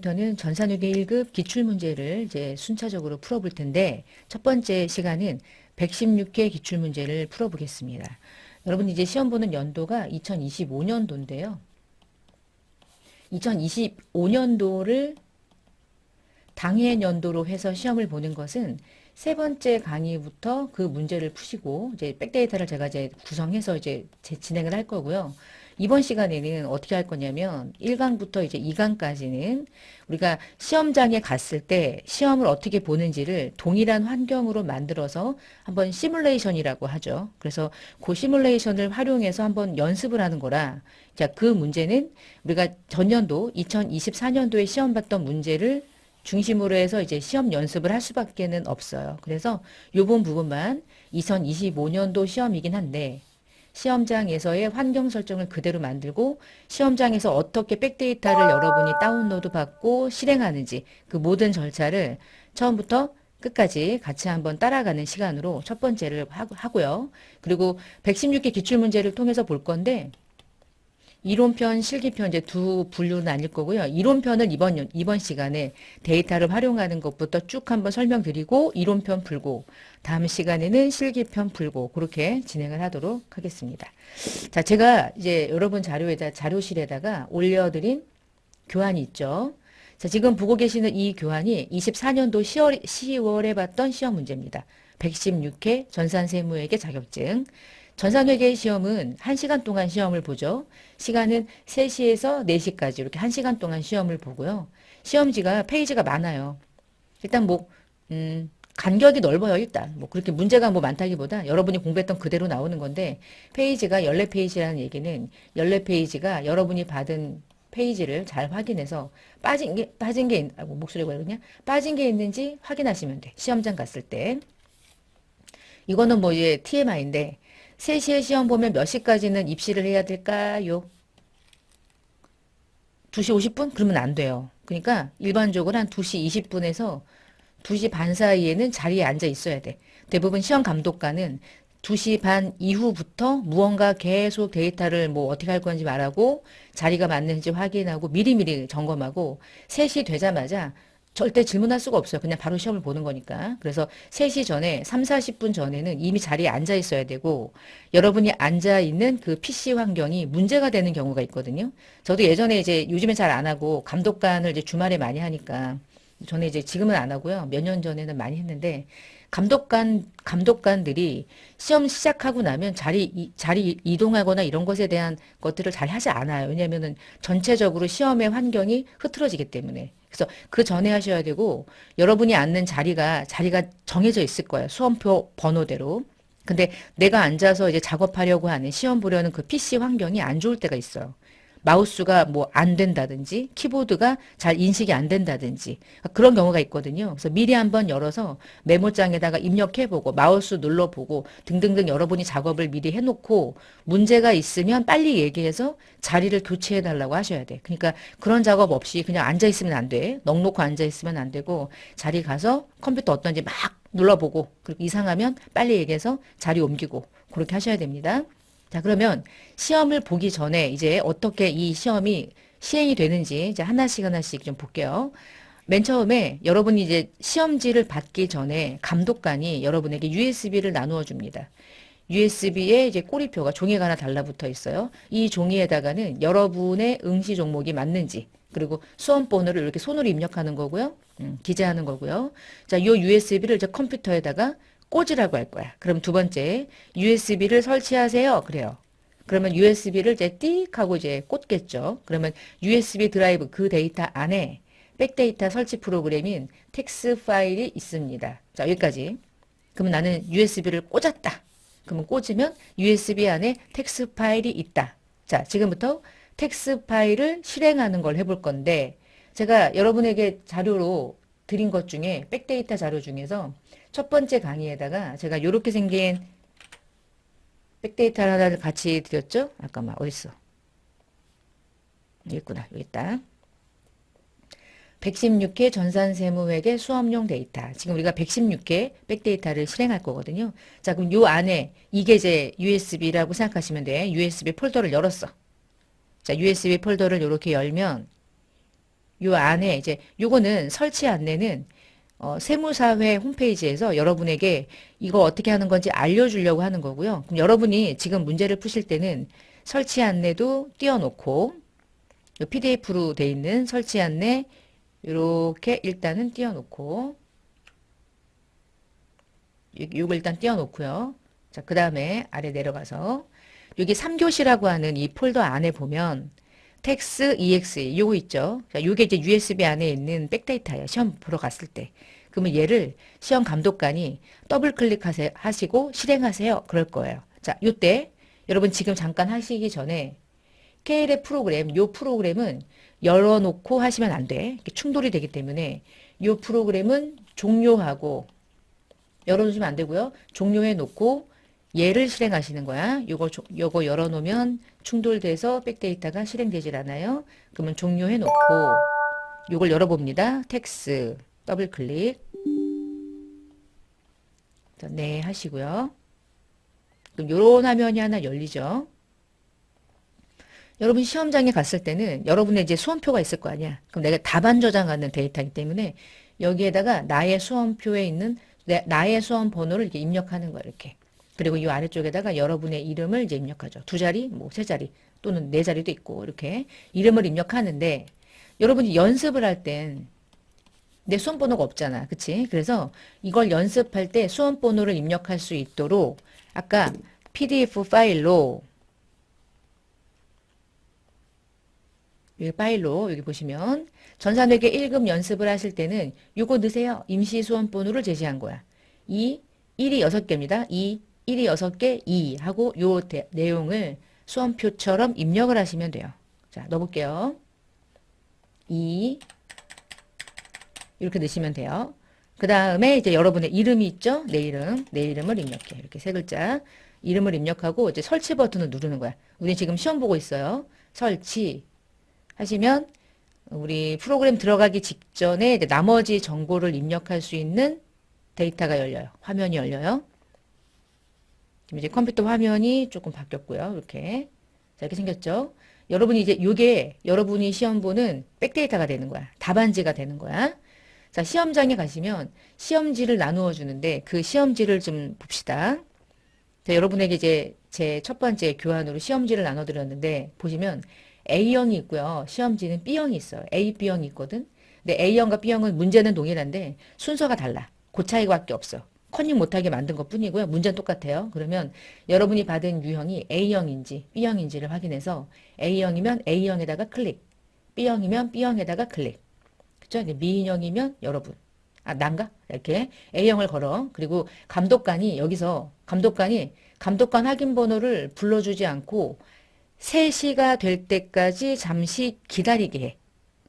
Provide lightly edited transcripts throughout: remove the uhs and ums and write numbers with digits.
이번부터는 전산회계 1급 기출문제를 이제 순차적으로 풀어볼 텐데, 첫 번째 시간은 116회 기출문제를 풀어보겠습니다. 여러분 이제 시험 보는 연도가 2025년도인데요. 2025년도를 당해 연도로 해서 시험을 보는 것은 세 번째 강의부터 그 문제를 푸시고 이제 백데이터를 제가 이제 구성해서 이제 진행을 할 거고요. 이번 시간에는 어떻게 할 거냐면 1강부터 이제 2강까지는 우리가 시험장에 갔을 때 시험을 어떻게 보는지를 동일한 환경으로 만들어서 한번 시뮬레이션이라고 하죠. 그래서 그 시뮬레이션을 활용해서 한번 연습을 하는 거라. 자, 그 문제는 우리가 전년도 2024년도에 시험 봤던 문제를 중심으로 해서 이제 시험 연습을 할 수밖에는 없어요. 그래서 요번 부분만 2025년도 시험이긴 한데 시험장에서의 환경 설정을 그대로 만들고 시험장에서 어떻게 백데이터를 여러분이 다운로드 받고 실행하는지 그 모든 절차를 처음부터 끝까지 같이 한번 따라가는 시간으로 첫 번째를 하고요. 그리고 116개 기출문제를 통해서 볼 건데 이론편, 실기편 이제 두 분류는 아닐 거고요. 이론편을 이번 시간에 데이터를 활용하는 것부터 쭉 한번 설명드리고 이론편 풀고 다음 시간에는 실기편 풀고 그렇게 진행을 하도록 하겠습니다. 자, 제가 이제 여러분 자료실에다가 올려드린 교환이 있죠. 자, 지금 보고 계시는 이 교환이 24년도 10월에 봤던 시험 문제입니다. 116회 전산세무회계 자격증. 전산회계 시험은 1시간 동안 시험을 보죠. 시간은 3시에서 4시까지 이렇게 1시간 동안 시험을 보고요. 시험지가 페이지가 많아요. 일단 간격이 넓어요, 일단. 그렇게 문제가 많다기보다 여러분이 공부했던 그대로 나오는 건데, 페이지가 14페이지라는 얘기는 14페이지가 여러분이 받은 페이지를 잘 확인해서 목소리가 그러냐? 빠진 게 있는지 확인하시면 돼. 시험장 갔을 때. 이거는 이제 TMI인데, 3시에 시험 보면 몇 시까지는 입시를 해야 될까요? 2시 50분? 그러면 안 돼요. 그러니까 일반적으로 한 2시 20분에서 2시 반 사이에는 자리에 앉아 있어야 돼. 대부분 시험 감독관은 2시 반 이후부터 무언가 계속 데이터를 어떻게 할 건지 말하고 자리가 맞는지 확인하고 미리미리 점검하고 3시 되자마자 절대 질문할 수가 없어요. 그냥 바로 시험을 보는 거니까. 그래서 3시 전에 3, 40분 전에는 이미 자리에 앉아 있어야 되고 여러분이 앉아 있는 그 PC 환경이 문제가 되는 경우가 있거든요. 저도 예전에 이제 요즘엔 잘 안 하고 감독관을 이제 주말에 많이 하니까 전에 이제 지금은 안 하고요. 몇 년 전에는 많이 했는데 감독관들이 시험 시작하고 나면 자리 이동하거나 이런 것에 대한 것들을 잘 하지 않아요. 왜냐면은 전체적으로 시험의 환경이 흐트러지기 때문에. 그래서 그 전에 하셔야 되고 여러분이 앉는 자리가 정해져 있을 거예요. 수험표 번호대로. 근데 내가 앉아서 이제 작업하려고 하는 시험 보려는 그 PC 환경이 안 좋을 때가 있어요. 마우스가 안 된다든지 키보드가 잘 인식이 안 된다든지 그런 경우가 있거든요. 그래서 미리 한번 열어서 메모장에다가 입력해보고 마우스 눌러보고 등등등 여러분이 작업을 미리 해놓고 문제가 있으면 빨리 얘기해서 자리를 교체해달라고 하셔야 돼. 그러니까 그런 작업 없이 그냥 앉아있으면 안 돼. 넋놓고 앉아있으면 안 되고 자리 가서 컴퓨터 어떤지 막 눌러보고 그리고 이상하면 빨리 얘기해서 자리 옮기고 그렇게 하셔야 됩니다. 자, 그러면 시험을 보기 전에 이제 어떻게 이 시험이 시행이 되는지 이제 하나씩 좀 볼게요. 맨 처음에 여러분이 이제 시험지를 받기 전에 감독관이 여러분에게 USB를 나누어 줍니다. USB에 이제 꼬리표가 종이가 하나 달라붙어 있어요. 이 종이에다가는 여러분의 응시 종목이 맞는지 그리고 수험 번호를 이렇게 손으로 입력하는 거고요. 기재하는 거고요. 자, 요 USB를 이제 컴퓨터에다가 꽂으라고 할 거야. 그럼 두 번째, USB를 설치하세요. 그래요. 그러면 USB를 이제 띡 하고 이제 꽂겠죠. 그러면 USB 드라이브 그 데이터 안에 백데이터 설치 프로그램인 텍스 파일이 있습니다. 자, 여기까지. 그러면 나는 USB를 꽂았다. 그러면 꽂으면 USB 안에 텍스 파일이 있다. 자, 지금부터 텍스 파일을 실행하는 걸 해볼 건데 제가 여러분에게 자료로 드린 것 중에 백데이터 자료 중에서 첫 번째 강의에다가 제가 이렇게 생긴 백데이터 하나를 같이 드렸죠? 잠깐만 어딨어? 여기 있구나. 여기 있다. 116회 전산세무회계 수업용 데이터. 지금 우리가 116회 백데이터를 실행할 거거든요. 자, 그럼 요 안에 이게 이제 USB라고 생각하시면 돼. USB 폴더를 열었어. 자, USB 폴더를 이렇게 열면 요 안에 이제 요거는 설치 안내는 세무사회 홈페이지에서 여러분에게 이거 어떻게 하는 건지 알려주려고 하는 거고요. 그럼 여러분이 지금 문제를 푸실 때는 설치 안내도 띄워놓고 PDF로 돼 있는 설치 안내 이렇게 일단은 띄워놓고 요거 일단 띄워놓고요. 자, 그 다음에 아래 내려가서 여기 3교시라고 하는 이 폴더 안에 보면 텍스 EXE 요거 있죠. 자, 요게 이제 USB 안에 있는 백데이터예요. 시험 보러 갔을 때. 그러면 얘를 시험 감독관이 더블 클릭하시고 실행하세요. 그럴 거예요. 자, 요때 여러분 지금 잠깐 하시기 전에 KL의 프로그램, 요 프로그램은 열어놓고 하시면 안 돼. 충돌이 되기 때문에 요 프로그램은 종료하고 열어놓으시면 안 되고요. 종료해 놓고 얘를 실행하시는 거야. 요거 열어놓으면 충돌돼서 백데이터가 실행되질 않아요. 그러면 종료해 놓고 요걸 열어봅니다. 텍스 더블 클릭. 네 하시고요. 그럼 요런 화면이 하나 열리죠. 여러분 시험장에 갔을 때는 여러분의 이제 수험표가 있을 거 아니야. 그럼 내가 답안 저장하는 데이터이기 때문에 여기에다가 나의 수험표에 있는 나의 수험 번호를 이렇게 입력하는 거야, 이렇게. 그리고 이 아래쪽에다가 여러분의 이름을 이제 입력하죠. 두 자리, 뭐 세 자리 또는 네 자리도 있고 이렇게 이름을 입력하는데 여러분이 연습을 할 땐 내 수험 번호가 없잖아. 그치? 그래서 이걸 연습할 때 수험 번호를 입력할 수 있도록 아까 PDF 파일로 여기 보시면 전산회계 1급 연습을 하실 때는 요거 넣으세요. 임시 수험 번호를 제시한 거야. 1이 6개입니다. 1이 6개, 2 하고 요 내용을 수험표처럼 입력을 하시면 돼요. 자, 넣어볼게요. 2 이렇게 넣으시면 돼요. 그 다음에 이제 여러분의 이름이 있죠? 내 이름을 입력해. 이렇게 세 글자. 이름을 입력하고 이제 설치 버튼을 누르는 거야. 우리 지금 시험 보고 있어요. 설치 하시면 우리 프로그램 들어가기 직전에 이제 나머지 정보를 입력할 수 있는 데이터가 열려요. 화면이 열려요. 지금 이제 컴퓨터 화면이 조금 바뀌었고요. 이렇게. 자, 이렇게 생겼죠? 여러분이 이제 이게 여러분이 시험 보는 백데이터가 되는 거야. 답안지가 되는 거야. 자, 시험장에 가시면 시험지를 나누어 주는데 그 시험지를 좀 봅시다. 자, 여러분에게 이제 제 첫 번째 교환으로 시험지를 나눠 드렸는데 보시면 A형이 있고요. 시험지는 B형이 있어요. A, B형이 있거든. 근데 A형과 B형은 문제는 동일한데 순서가 달라. 그 차이밖에 없어. 커닝 못하게 만든 것 뿐이고요. 문제는 똑같아요. 그러면 여러분이 받은 유형이 A형인지 B형인지를 확인해서 A형이면 A형에다가 클릭, B형이면 B형에다가 클릭. 그쵸? 미인형이면 여러분. 아, 난가? 이렇게 A형을 걸어. 그리고 감독관이 여기서 감독관 확인 번호를 불러주지 않고 3시가 될 때까지 잠시 기다리게 해.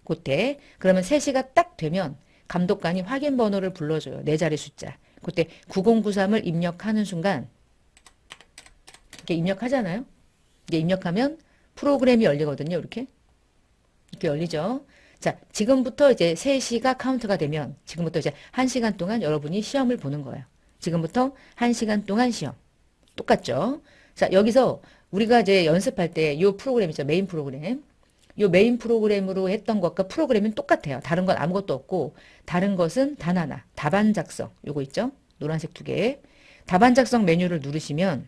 그때 그러면 3시가 딱 되면 감독관이 확인 번호를 불러줘요. 네 자리 숫자. 그때 9093을 입력하는 순간 이렇게 입력하잖아요. 이제 입력하면 프로그램이 열리거든요. 이렇게 열리죠. 자, 지금부터 이제 3시가 카운트가 되면 지금부터 이제 1시간 동안 여러분이 시험을 보는 거예요. 지금부터 1시간 동안 시험. 똑같죠? 자, 여기서 우리가 이제 연습할 때 이 프로그램 있죠. 메인 프로그램. 이 메인 프로그램으로 했던 것과 프로그램은 똑같아요. 다른 건 아무것도 없고 다른 것은 단 하나. 답안 작성. 요거 있죠? 노란색 2개. 답안 작성 메뉴를 누르시면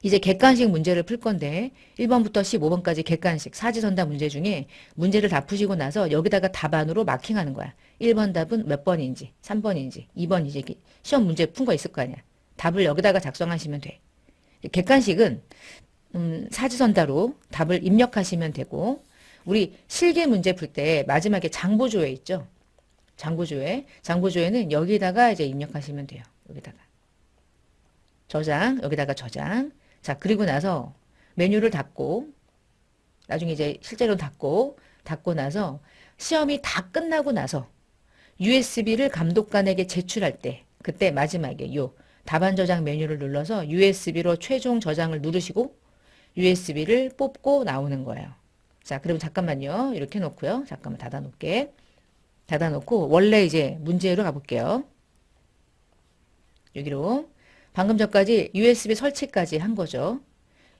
이제 객관식 문제를 풀 건데 1번부터 15번까지 객관식 사지선다 문제 중에 문제를 다 푸시고 나서 여기다가 답안으로 마킹하는 거야. 1번 답은 몇 번인지 3번인지 2번인지 시험 문제 푼 거 있을 거 아니야. 답을 여기다가 작성하시면 돼. 객관식은 사지선다로 답을 입력하시면 되고 우리 실기 문제 풀 때 마지막에 장부조회 있죠. 장부조회는 여기다가 이제 입력하시면 돼요. 여기다가 여기다가 저장. 자, 그리고 나서 메뉴를 닫고 나중에 이제 실제로 닫고 나서 시험이 다 끝나고 나서 USB를 감독관에게 제출할 때 그때 마지막에 요 답안 저장 메뉴를 눌러서 USB로 최종 저장을 누르시고 USB를 뽑고 나오는 거예요. 자, 그러면 잠깐만요. 이렇게 놓고요. 잠깐만 닫아놓을게. 닫아놓고 원래 이제 문제로 가볼게요. 여기로 방금 전까지 USB 설치까지 한 거죠.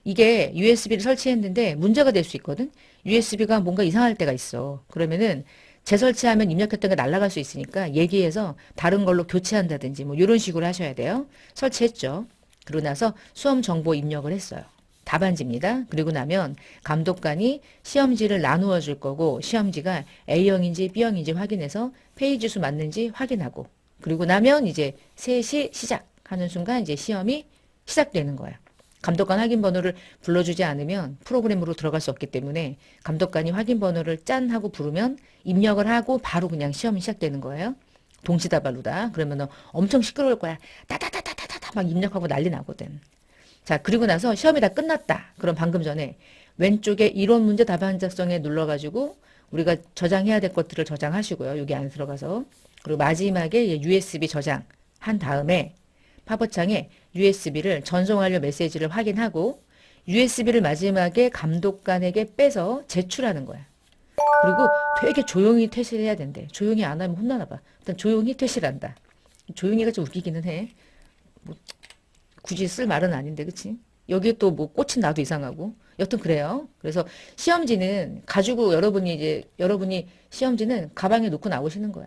이게 USB를 설치했는데 문제가 될 수 있거든. USB가 뭔가 이상할 때가 있어. 그러면은 재설치하면 입력했던 게 날아갈 수 있으니까 얘기해서 다른 걸로 교체한다든지 뭐 이런 식으로 하셔야 돼요. 설치했죠. 그러고 나서 수험 정보 입력을 했어요. 답안지입니다. 그리고 나면 감독관이 시험지를 나누어 줄 거고 시험지가 A형인지 B형인지 확인해서 페이지 수 맞는지 확인하고 그리고 나면 이제 3시 시작하는 순간 이제 시험이 시작되는 거야. 감독관 확인 번호를 불러주지 않으면 프로그램으로 들어갈 수 없기 때문에 감독관이 확인 번호를 짠 하고 부르면 입력을 하고 바로 그냥 시험이 시작되는 거예요. 동시다발루다. 그러면 엄청 시끄러울 거야. 따다다다다다다 막 입력하고 난리 나거든. 자, 그리고 나서 시험이 다 끝났다. 그럼 방금 전에 왼쪽에 이론 문제 답안 작성에 눌러가지고 우리가 저장해야 될 것들을 저장하시고요. 여기 안에 들어가서. 그리고 마지막에 USB 저장한 다음에 팝업창에 USB를 전송 완료 메시지를 확인하고 USB를 마지막에 감독관에게 빼서 제출하는 거야. 그리고 되게 조용히 퇴실해야 된대. 조용히 안 하면 혼나나 봐. 일단 조용히 퇴실한다. 조용히가 좀 웃기기는 해. 뭐 굳이 쓸 말은 아닌데, 그치? 여기에 또 뭐 꽃이 나도 이상하고. 여튼 그래요. 그래서 시험지는 가지고 여러분이 시험지는 가방에 놓고 나오시는 거야.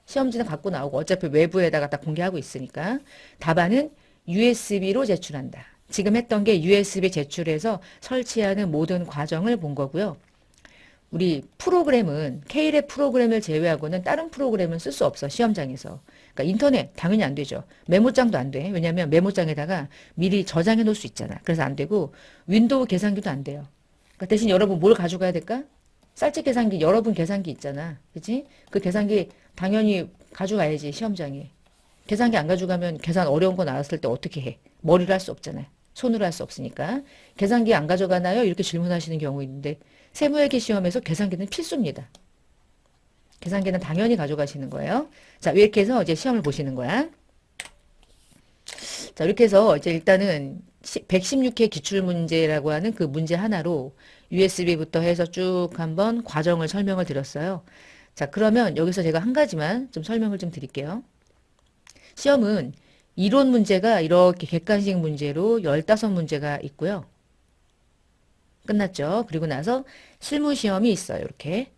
시험지는 갖고 나오고 어차피 외부에다가 다 공개하고 있으니까 답안은 USB로 제출한다. 지금 했던 게 USB 제출해서 설치하는 모든 과정을 본 거고요. 우리 프로그램은 K랩 프로그램을 제외하고는 다른 프로그램은 쓸 수 없어. 시험장에서. 그러니까 인터넷 당연히 안 되죠. 메모장도 안 돼. 왜냐하면 메모장에다가 미리 저장해 놓을 수 있잖아. 그래서 안 되고 윈도우 계산기도 안 돼요. 그러니까 대신 여러분 뭘 가져가야 될까? 쌀집 계산기 여러분 계산기 있잖아. 그치? 그 계산기 당연히 가져가야지 시험장에. 계산기 안 가져가면 계산 어려운 거 나왔을 때 어떻게 해? 머리로 할 수 없잖아요. 손으로 할 수 없으니까. 계산기 안 가져가나요? 이렇게 질문하시는 경우 있는데 세무회계 시험에서 계산기는 필수입니다. 계산기는 당연히 가져가시는 거예요. 자, 이렇게 해서 이제 시험을 보시는 거야. 자, 이렇게 해서 이제 일단은 116회 기출문제라고 하는 그 문제 하나로 USB부터 해서 쭉 한번 과정을 설명을 드렸어요. 자, 그러면 여기서 제가 한 가지만 좀 설명을 좀 드릴게요. 시험은 이론 문제가 이렇게 객관식 문제로 15문제가 있고요. 끝났죠. 그리고 나서 실무시험이 있어요. 이렇게.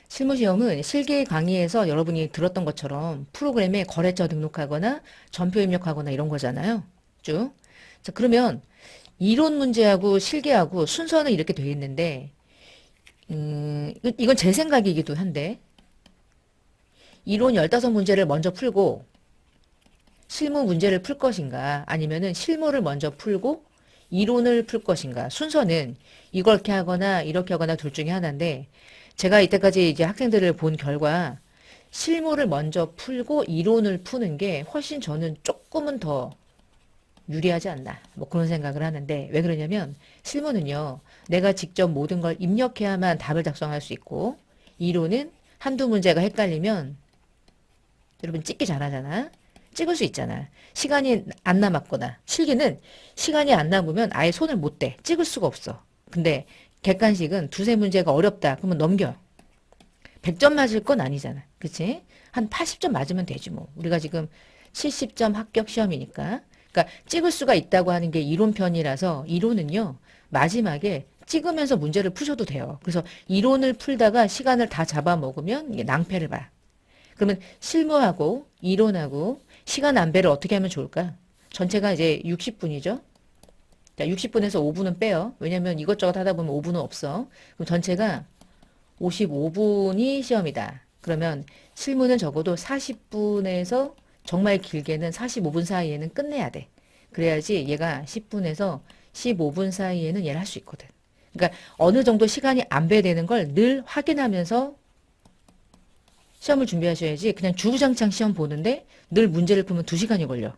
실무시험은 실기 강의에서 여러분이 들었던 것처럼 프로그램에 거래처 등록하거나 전표 입력하거나 이런 거잖아요. 쭉. 자, 그러면 이론 문제하고 실기하고 순서는 이렇게 되어 있는데, 이건 제 생각이기도 한데, 이론 15문제를 먼저 풀고, 실무 문제를 풀 것인가, 아니면은 실무를 먼저 풀고, 이론을 풀 것인가. 순서는 이렇게 하거나 둘 중에 하나인데, 제가 이때까지 이제 학생들을 본 결과, 실무를 먼저 풀고 이론을 푸는 게 훨씬 저는 조금은 더 유리하지 않나. 뭐 그런 생각을 하는데, 왜 그러냐면, 실무는요, 내가 직접 모든 걸 입력해야만 답을 작성할 수 있고, 이론은 한두 문제가 헷갈리면, 여러분 찍기 잘하잖아. 찍을 수 있잖아. 시간이 안 남았거나, 실기는 시간이 안 남으면 아예 손을 못 대. 찍을 수가 없어. 근데 객관식은 두세 문제가 어렵다. 그러면 넘겨. 100점 맞을 건 아니잖아. 그치? 한 80점 맞으면 되지 뭐. 우리가 지금 70점 합격 시험이니까. 그러니까 찍을 수가 있다고 하는 게 이론편이라서 이론은요. 마지막에 찍으면서 문제를 푸셔도 돼요. 그래서 이론을 풀다가 시간을 다 잡아먹으면 이게 낭패를 봐. 그러면 실무하고 이론하고 시간 안배를 어떻게 하면 좋을까? 전체가 이제 60분이죠. 자, 60분에서 5분은 빼요. 왜냐면 이것저것 하다 보면 5분은 없어. 그럼 전체가 55분이 시험이다. 그러면 실무는 적어도 40분에서 정말 길게는 45분 사이에는 끝내야 돼. 그래야지 얘가 10분에서 15분 사이에는 얘를 할 수 있거든. 그러니까 어느 정도 시간이 안배되는 걸 늘 확인하면서 시험을 준비하셔야지 그냥 주구장창 시험 보는데 늘 문제를 풀면 2시간이 걸려.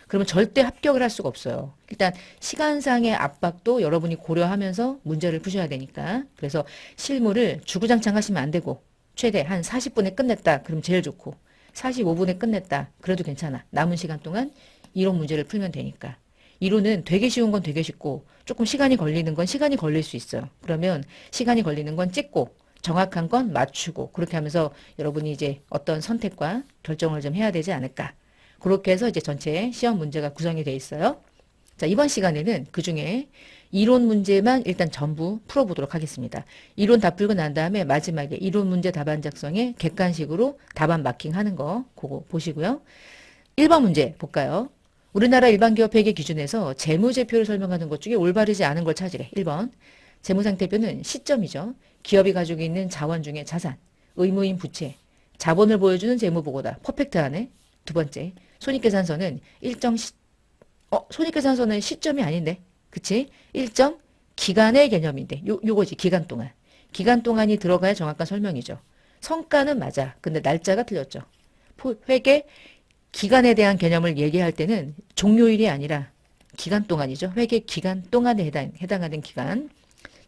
그러면 절대 합격을 할 수가 없어요. 일단 시간상의 압박도 여러분이 고려하면서 문제를 푸셔야 되니까. 그래서 실무를 주구장창 하시면 안 되고 최대 한 40분에 끝냈다. 그럼 제일 좋고 45분에 끝냈다. 그래도 괜찮아. 남은 시간 동안 이론 문제를 풀면 되니까. 이론은 되게 쉬운 건 되게 쉽고 조금 시간이 걸리는 건 시간이 걸릴 수 있어요. 그러면 시간이 걸리는 건 찍고 정확한 건 맞추고 그렇게 하면서 여러분이 이제 어떤 선택과 결정을 좀 해야 되지 않을까. 그렇게 해서 이제 전체 시험 문제가 구성이 돼 있어요. 자, 이번 시간에는 그중에 이론 문제만 일단 전부 풀어보도록 하겠습니다. 이론 다 풀고 난 다음에 마지막에 이론 문제 답안 작성에 객관식으로 답안 마킹하는 거 그거 보시고요. 1번 문제 볼까요? 우리나라 일반기업회계 기준에서 재무제표를 설명하는 것 중에 올바르지 않은 걸 찾으래. 1번 재무상태표는 시점이죠. 기업이 가지고 있는 자원 중에 자산, 의무인 부채, 자본을 보여주는 재무보고다. 퍼펙트하네. 두 번째 손익계산서는 손익계산서는 시점이 아닌데. 그치? 일정 기간의 개념인데. 요거지. 기간 동안. 기간 동안이 들어가야 정확한 설명이죠. 성과는 맞아. 근데 날짜가 틀렸죠. 회계 기간에 대한 개념을 얘기할 때는 종료일이 아니라 기간 동안이죠. 회계 기간 동안에 해당하는 기간.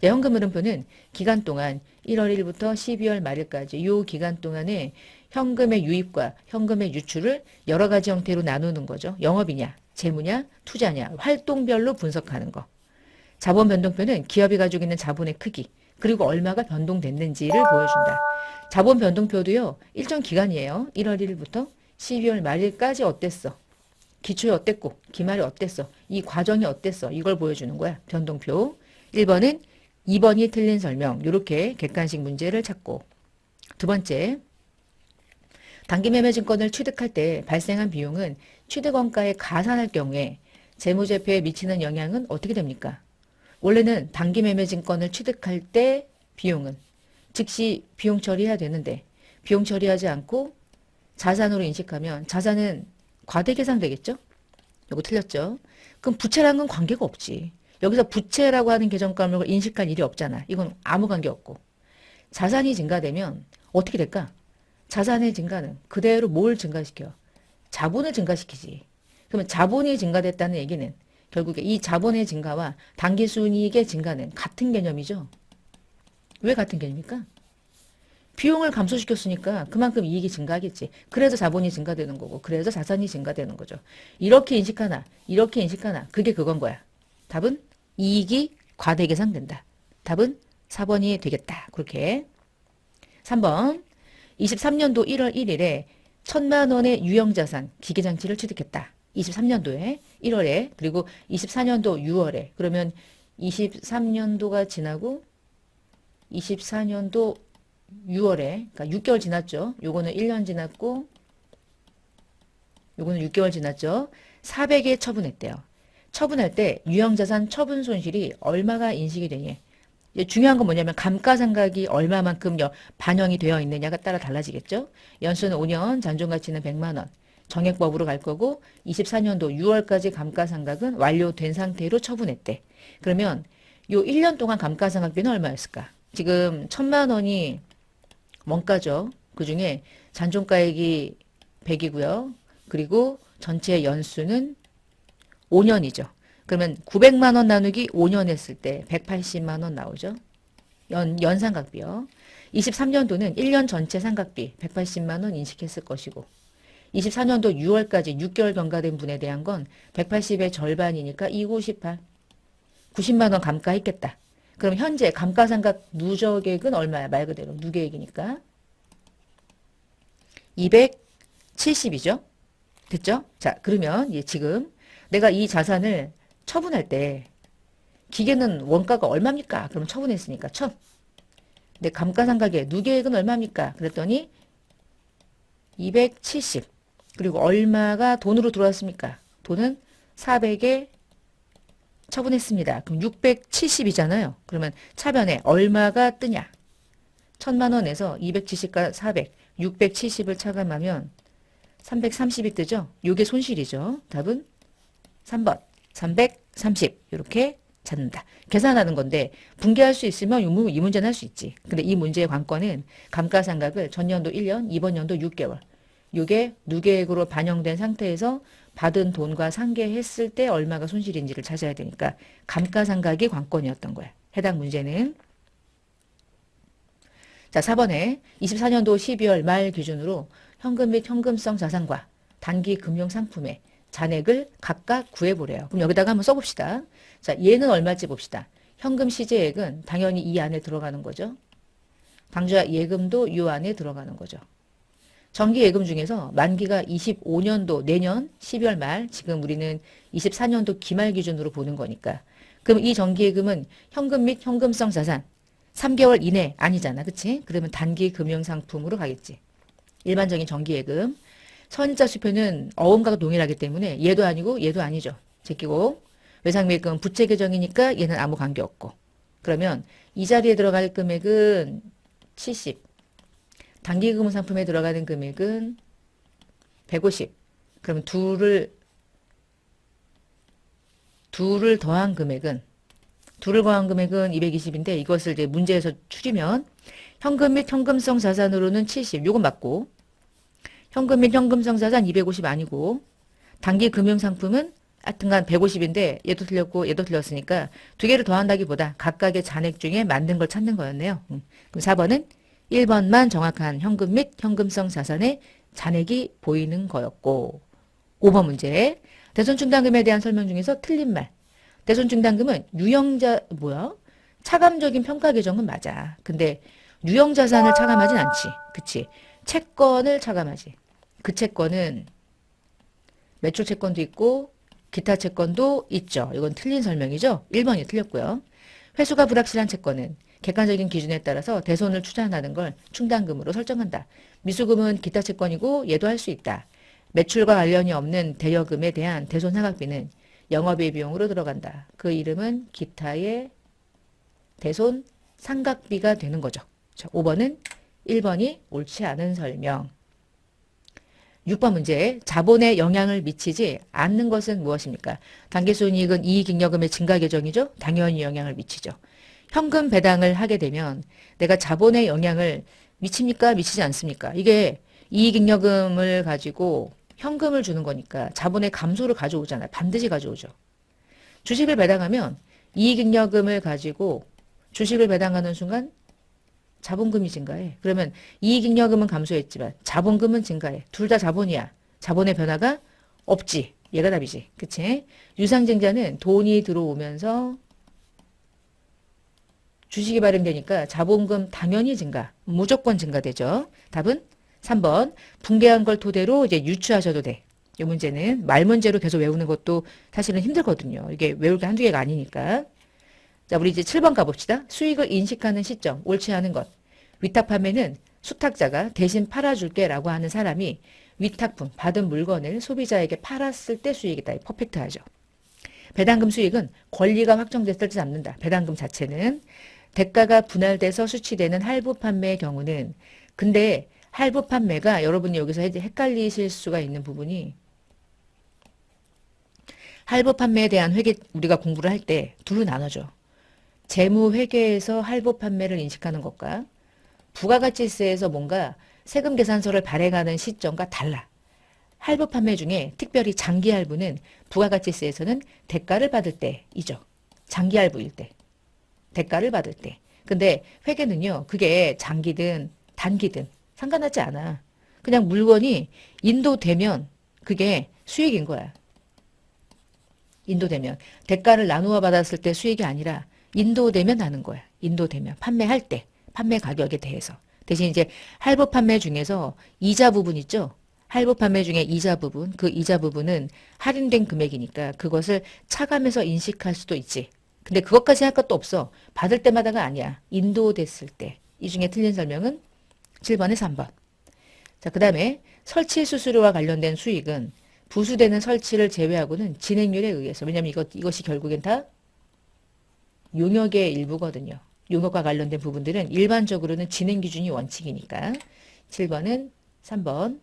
현금 흐름표는 기간 동안 1월 1일부터 12월 말일까지 이 기간 동안에 현금의 유입과 현금의 유출을 여러 가지 형태로 나누는 거죠. 영업이냐, 재무냐, 투자냐, 활동별로 분석하는 거. 자본 변동표는 기업이 가지고 있는 자본의 크기, 그리고 얼마가 변동됐는지를 보여준다. 자본 변동표도요, 일정 기간이에요. 1월 1일부터 12월 말일까지 어땠어? 기초에 어땠고, 기말에 어땠어? 이 과정이 어땠어? 이걸 보여주는 거야. 변동표. 1번은 2번이 틀린 설명. 이렇게 객관식 문제를 찾고. 두 번째, 단기매매증권을 취득할 때 발생한 비용은 취득원가에 가산할 경우에 재무제표에 미치는 영향은 어떻게 됩니까? 원래는 단기매매증권을 취득할 때 비용은 즉시 비용 처리해야 되는데 비용 처리하지 않고 자산으로 인식하면 자산은 과대계산되겠죠? 이거 틀렸죠? 그럼 부채랑은 관계가 없지. 여기서 부채라고 하는 계정감을 인식할 일이 없잖아. 이건 아무 관계 없고. 자산이 증가되면 어떻게 될까? 자산의 증가는 그대로 뭘 증가시켜? 자본을 증가시키지. 그러면 자본이 증가됐다는 얘기는 결국에 이 자본의 증가와 당기순이익의 증가는 같은 개념이죠. 왜 같은 개념입니까? 비용을 감소시켰으니까 그만큼 이익이 증가하겠지. 그래서 자본이 증가되는 거고 그래서 자산이 증가되는 거죠. 이렇게 인식하나 이렇게 인식하나 그게 그건 거야. 답은 이익이 과대계산된다. 답은 4번이 되겠다. 그렇게. 3번 23년도 1월 1일에 1,000만 원의 유형자산 기계장치를 취득했다. 23년도에 1월에 그리고 24년도 6월에 그러면 23년도가 지나고 24년도 6월에 그러니까 6개월 지났죠. 요거는 1년 지났고 요거는 6개월 지났죠. 400에 처분했대요. 처분할 때 유형자산 처분 손실이 얼마가 인식이 되니? 중요한 건 뭐냐면 감가상각이 얼마만큼 반영이 되어 있느냐가 따라 달라지겠죠. 연수는 5년, 잔존가치는 100만 원. 정액법으로 갈 거고 24년도 6월까지 감가상각은 완료된 상태로 처분했대. 그러면 요 1년 동안 감가상각비는 얼마였을까? 지금 1,000만 원이 원가죠. 그중에 잔존가액이 100이고요. 그리고 전체 연수는 5년이죠. 그러면 900만 원 나누기 5년 했을 때 180만 원 나오죠. 연상각비요. 23년도는 1년 전체 상각비 180만 원 인식했을 것이고 24년도 6월까지 6개월 경과된 분에 대한 건 180의 절반이니까 298. 90만 원 감가했겠다. 그럼 현재 감가상각 누적액은 얼마야? 말 그대로 누계액이니까 270이죠. 됐죠? 자, 그러면 지금 내가 이 자산을 처분할 때 기계는 원가가 얼마입니까? 그럼 처분했으니까 1,000. 근데 감가상각의 누계액은 얼마입니까? 그랬더니 270. 그리고 얼마가 돈으로 들어왔습니까? 돈은 400에 처분했습니다. 그럼 670이잖아요. 그러면 차변에 얼마가 뜨냐? 1,000만 원에서 270과 400, 670을 차감하면 330이 뜨죠? 요게 손실이죠. 답은 3번. 330 이렇게 찾는다. 계산하는 건데 분개할 수 있으면 이 문제는 할 수 있지. 근데 이 문제의 관건은 감가상각을 전년도 1년, 이번 연도 6개월. 이게 누계액으로 반영된 상태에서 받은 돈과 상계했을 때 얼마가 손실인지를 찾아야 되니까 감가상각이 관건이었던 거야. 해당 문제는. 자, 4번에 24년도 12월 말 기준으로 현금 및 현금성 자산과 단기 금융 상품의 잔액을 각각 구해보래요. 그럼 여기다가 한번 써봅시다. 자, 얘는 얼마인지 봅시다. 현금 시제액은 당연히 이 안에 들어가는 거죠. 당좌 예금도 이 안에 들어가는 거죠. 정기예금 중에서 만기가 25년도 내년 12월 말, 지금 우리는 24년도 기말 기준으로 보는 거니까. 그럼 이 정기예금은 현금 및 현금성 자산 3개월 이내 아니잖아. 그치? 그러면 단기 금융상품으로 가겠지. 일반적인 정기예금. 선자 수표는 어음과 동일하기 때문에 얘도 아니고 얘도 아니죠. 제끼고. 외상매입금은 부채 계정이니까 얘는 아무 관계없고. 그러면 이 자리에 들어갈 금액은 70. 단기금 상품에 들어가는 금액은 150. 그럼 둘을 더한 금액은 220인데 이것을 이제 문제에서 추리면 현금 및 현금성 자산으로는 70. 요건 맞고 현금 및 현금성 자산 250 아니고 단기 금융상품은 하여튼간 150인데 얘도 틀렸고 얘도 틀렸으니까 두 개를 더한다기보다 각각의 잔액 중에 맞는 걸 찾는 거였네요. 그럼 4번은 1번만 정확한 현금 및 현금성 자산의 잔액이 보이는 거였고 5번 문제 대손충당금에 대한 설명 중에서 틀린 말 대손충당금은 차감적인 평가 계정은 맞아. 근데 유형자산을 차감하진 않지. 그치? 채권을 차감하지. 그 채권은 매출 채권도 있고 기타 채권도 있죠. 이건 틀린 설명이죠. 1번이 틀렸고요. 회수가 불확실한 채권은 객관적인 기준에 따라서 대손을 추산하는 걸 충당금으로 설정한다. 미수금은 기타 채권이고 얘도 할 수 있다. 매출과 관련이 없는 대여금에 대한 대손 사각비는 영업외 비용으로 들어간다. 그 이름은 기타의 대손 상각비가 되는 거죠. 자, 5번은 1번이 옳지 않은 설명. 6번 문제 자본에 영향을 미치지 않는 것은 무엇입니까? 당기순이익은 이익잉여금의 증가 계정이죠. 당연히 영향을 미치죠. 현금 배당을 하게 되면 내가 자본에 영향을 미칩니까? 미치지 않습니까? 이게 이익잉여금을 가지고 현금을 주는 거니까 자본의 감소를 가져오잖아요. 반드시 가져오죠. 주식을 배당하면 이익잉여금을 가지고 주식을 배당하는 순간 자본금이 증가해. 그러면 이익잉여금은 감소했지만 자본금은 증가해. 둘 다 자본이야. 자본의 변화가 없지. 얘가 답이지. 그치? 유상증자는 돈이 들어오면서 주식이 발행되니까 자본금 당연히 증가. 무조건 증가되죠. 답은 3번. 붕괴한 걸 토대로 이제 유추하셔도 돼. 이 문제는 말 문제로 계속 외우는 것도 사실은 힘들거든요. 이게 외울 게 한두 개가 아니니까. 자, 우리 이제 7번 가봅시다. 수익을 인식하는 시점, 옳지 않은 것. 위탁 판매는 수탁자가 대신 팔아줄게 라고 하는 사람이 위탁품, 받은 물건을 소비자에게 팔았을 때 수익이다. 퍼펙트하죠. 배당금 수익은 권리가 확정됐을 때 잡는다. 배당금 자체는. 대가가 분할돼서 수취되는 할부 판매의 경우는 근데 할부 판매가 여러분이 여기서 헷갈리실 수가 있는 부분이 할부 판매에 대한 회계 우리가 공부를 할 때 둘로 나눠져. 재무회계에서 할부 판매를 인식하는 것과 부가가치세에서 뭔가 세금 계산서를 발행하는 시점과 달라. 할부 판매 중에 특별히 장기 할부는 부가가치세에서는 대가를 받을 때이죠. 장기 할부일 때. 대가를 받을 때. 근데 회계는요. 그게 장기든 단기든 상관하지 않아. 그냥 물건이 인도되면 그게 수익인 거야. 인도되면. 대가를 나누어 받았을 때 수익이 아니라 인도되면 하는 거야. 인도되면. 판매할 때. 판매 가격에 대해서. 대신 이제 할부 판매 중에서 이자 부분 있죠? 할부 판매 중에 이자 부분, 그 이자 부분은 할인된 금액이니까 그것을 차감해서 인식할 수도 있지. 근데 그것까지 할 것도 없어. 받을 때마다가 아니야. 인도됐을 때. 이 중에 틀린 설명은 7번에 3번. 자, 그 다음에 설치 수수료와 관련된 수익은 부수되는 설치를 제외하고는 진행률에 의해서. 왜냐면 이것이 결국엔 다 용역의 일부거든요. 용역과 관련된 부분들은 일반적으로는 진행 기준이 원칙이니까. 7번은 3번.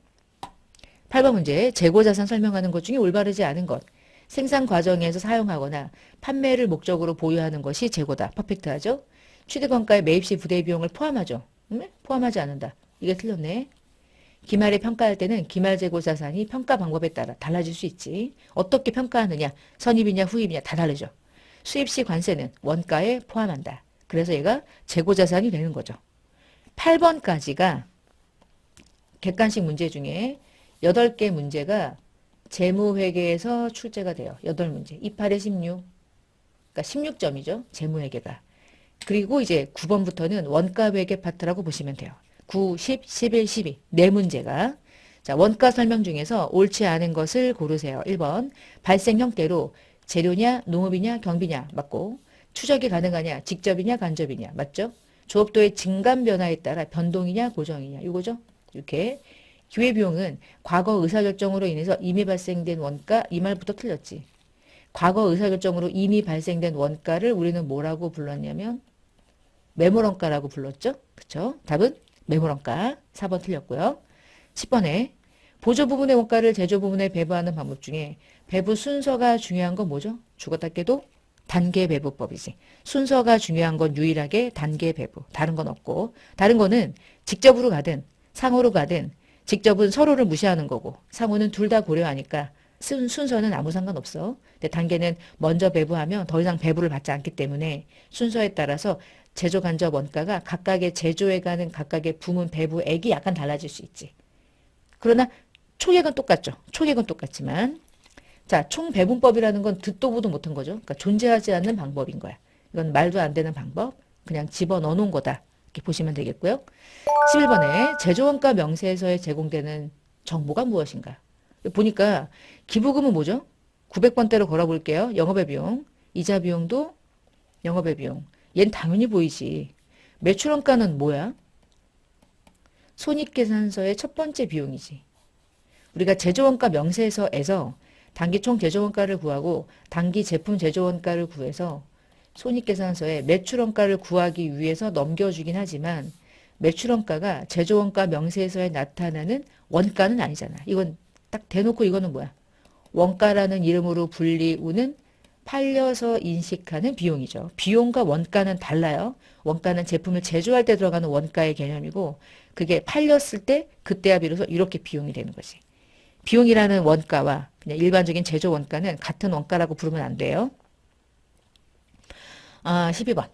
8번 문제. 재고자산 설명하는 것 중에 올바르지 않은 것. 생산 과정에서 사용하거나 판매를 목적으로 보유하는 것이 재고다. 퍼펙트하죠? 취득원가의 매입시 부대 비용을 포함하죠? 포함하지 않는다. 이게 틀렸네. 기말에 평가할 때는 기말 재고 자산이 평가 방법에 따라 달라질 수 있지. 어떻게 평가하느냐, 선입이냐 후입이냐 다 다르죠. 수입시 관세는 원가에 포함한다. 그래서 얘가 재고 자산이 되는 거죠. 8번까지가 객관식 문제 중에 8개 문제가 재무회계에서 출제가 돼요. 8문제. 28에 16. 그러니까 16점이죠. 재무회계가. 그리고 이제 9번부터는 원가회계 파트라고 보시면 돼요. 9, 10, 11, 12. 네 문제가. 자, 원가 설명 중에서 옳지 않은 것을 고르세요. 1번. 발생 형태로 재료냐, 농업이냐, 경비냐. 맞고. 추적이 가능하냐, 직접이냐, 간접이냐. 맞죠? 조업도의 증감 변화에 따라 변동이냐, 고정이냐. 이거죠? 이렇게. 기회비용은 과거 의사결정으로 인해서 이미 발생된 원가, 이 말부터 틀렸지. 과거 의사결정으로 이미 발생된 원가를 우리는 뭐라고 불렀냐면 매몰원가라고 불렀죠? 그쵸? 답은 매몰원가. 4번 틀렸고요. 10번에 보조 부분의 원가를 제조 부분에 배부하는 방법 중에 배부 순서가 중요한 건 뭐죠? 죽었다 깨도 단계 배부법이지. 순서가 중요한 건 유일하게 단계 배부. 다른 건 없고. 다른 거는 직접으로 가든 상호로 가든 직접은 서로를 무시하는 거고 상호는 둘 다 고려하니까 순서는 아무 상관없어. 근데 단계는 먼저 배부하면 더 이상 배부를 받지 않기 때문에 순서에 따라서 제조 간접 원가가 각각의 제조에 가는 각각의 부문 배부액이 약간 달라질 수 있지. 그러나 총액은 똑같죠. 총액은 똑같지만 자, 총배분법이라는 건 듣도 보도 못한 거죠. 그러니까 존재하지 않는 방법인 거야. 이건 말도 안 되는 방법. 그냥 집어넣어 놓은 거다. 이렇게 보시면 되겠고요. 11번에 제조원가 명세서에 제공되는 정보가 무엇인가? 보니까 기부금은 뭐죠? 900번대로 걸어볼게요. 영업의 비용. 이자 비용도 영업의 비용. 얘는 당연히 보이지. 매출원가는 뭐야? 손익계산서의 첫 번째 비용이지. 우리가 제조원가 명세서에서 단기 총 제조원가를 구하고 단기 제품 제조원가를 구해서 손익계산서에 매출원가를 구하기 위해서 넘겨주긴 하지만 매출원가가 제조원가 명세서에 나타나는 원가는 아니잖아. 이건 딱 대놓고 이거는 뭐야? 원가라는 이름으로 불리우는 팔려서 인식하는 비용이죠. 비용과 원가는 달라요. 원가는 제품을 제조할 때 들어가는 원가의 개념이고 그게 팔렸을 때 그때야 비로소 이렇게 비용이 되는 거지. 비용이라는 원가와 그냥 일반적인 제조 원가는 같은 원가라고 부르면 안 돼요. 12번.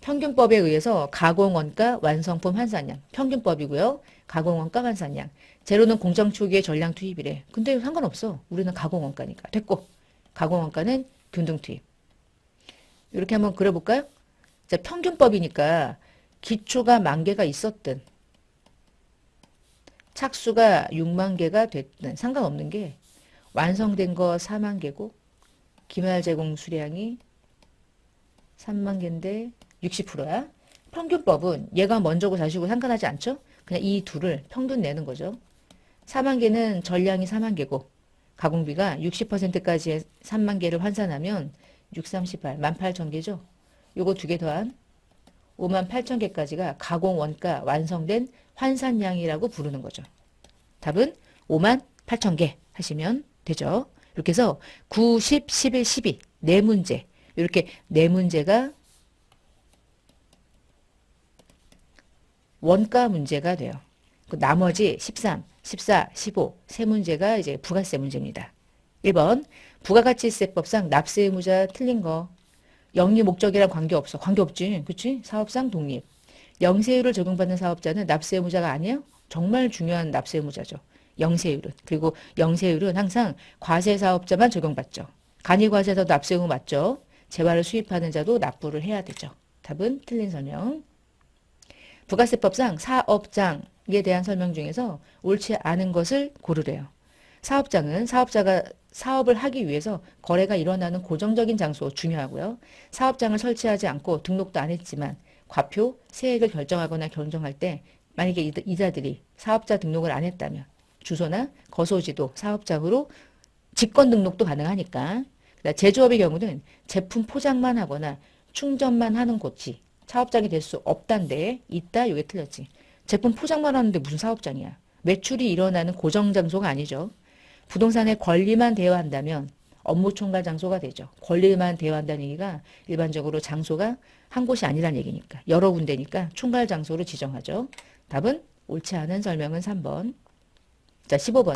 평균법에 의해서 가공원가, 완성품 환산량. 평균법이고요. 가공원가, 환산량. 재료는 공정 초기의 전량 투입이래. 근데 상관없어. 우리는 가공원가니까. 됐고. 가공원가는 균등 투입. 이렇게 한번 그려볼까요? 자, 평균법이니까 기초가 10,000개가 있었든 착수가 60,000 개가 됐든 상관없는 게 완성된 거 40,000 개고 기말 제공 수량이 30,000 개인데 60%야. 평균법은 얘가 먼저고 자시고 상관하지 않죠? 그냥 이 둘을 평균 내는 거죠. 40,000 개는 전량이 40,000 개고 가공비가 60%까지 30,000 개를 환산하면 6, 38, 18,000개죠. 요거 두 개 더한 58,000 개까지가 가공 원가 완성된 환산량이라고 부르는 거죠. 답은 58,000 개 하시면 되죠. 이렇게 해서 9, 10, 11, 12 네 문제 이렇게 네 문제가 원가 문제가 돼요. 그 나머지 13, 14, 15 세 문제가 이제 부가세 문제입니다. 1번 부가가치세법상 납세 의무자 틀린 거. 영리 목적이랑 관계없어. 관계없지. 그치? 사업상 독립. 영세율을 적용받는 사업자는 납세 의무자가 아니에요? 정말 중요한 납세 의무자죠. 영세율은. 그리고 영세율은 항상 과세사업자만 적용받죠. 간이과세에서 납세 의무 맞죠? 재화를 수입하는 자도 납부를 해야 되죠. 답은 틀린 설명. 부가세법상 사업장에 대한 설명 중에서 옳지 않은 것을 고르래요. 사업장은 사업자가 사업을 하기 위해서 거래가 일어나는 고정적인 장소 중요하고요. 사업장을 설치하지 않고 등록도 안 했지만 과표, 세액을 결정하거나 결정할 때 만약에 이자들이 사업자 등록을 안 했다면 주소나 거소지도 사업장으로 직권 등록도 가능하니까. 제조업의 경우는 제품 포장만 하거나 충전만 하는 곳이 사업장이 될 수 없단데 있다. 이게 틀렸지. 제품 포장만 하는데 무슨 사업장이야. 매출이 일어나는 고정 장소가 아니죠. 부동산의 권리만 대여한다면 업무 총괄 장소가 되죠. 권리만 대여한다는 얘기가 일반적으로 장소가 한 곳이 아니라는 얘기니까 여러 군데니까 총괄 장소로 지정하죠. 답은 옳지 않은 설명은 3번. 자, 15번.